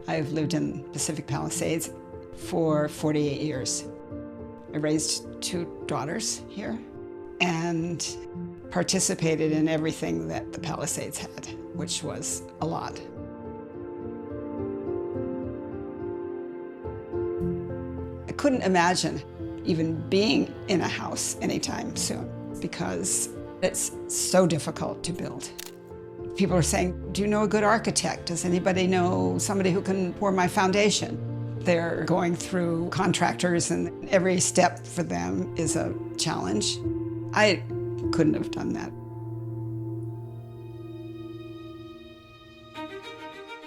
I've lived in Pacific Palisades for 48 years. I raised 2 daughters here and participated in everything that the Palisades had, which was a lot. I couldn't imagine even being in a house anytime soon because it's so difficult to build. People are saying, do you know a good architect? Does anybody know somebody who can pour my foundation? They're going through contractors and every step for them is a challenge. I couldn't have done that.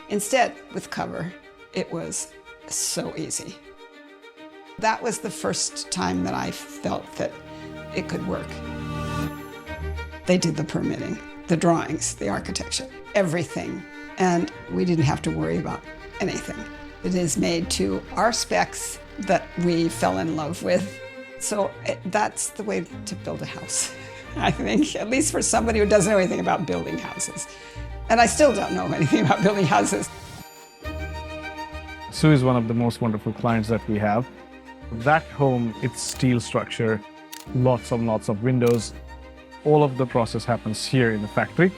Instead, with Cover, it was so easy. That was the first time that I felt that it could work. They did the permitting, the drawings, the architecture, everything, and we didn't have to worry about anything. It is made to our specs that we fell in love with. So that's the way to build a house, I think, at least for somebody who doesn't know anything about building houses. And I still don't know anything about building houses. Sue is one of the most wonderful clients that we have. That home, it's steel structure, lots and lots of windows. All of the process happens here in the factory.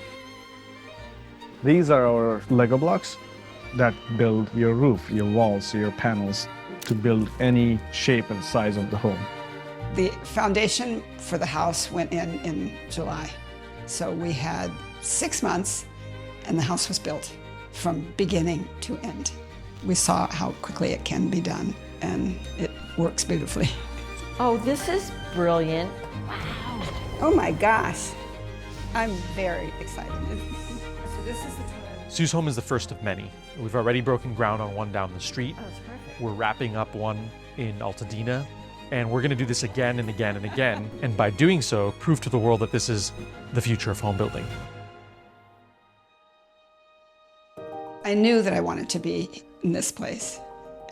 These are our Lego blocks that build your roof, your walls, your panels, to build any shape and size of the home. The foundation for the house went in July. So we had 6 months and the house was built from beginning to end. We saw how quickly it can be done and it works beautifully. Oh, this is brilliant. Wow. Oh my gosh. I'm very excited. So this is the Sue's home is the first of many. We've already broken ground on one down the street. Oh, that's perfect. We're wrapping up one in Altadena, and we're gonna do this again and again and again, and by doing so, prove to the world that this is the future of home building. I knew that I wanted to be in this place,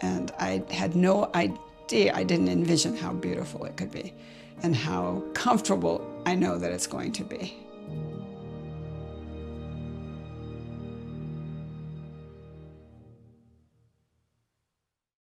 and I had no idea, I didn't envision how beautiful it could be and how comfortable I know that it's going to be.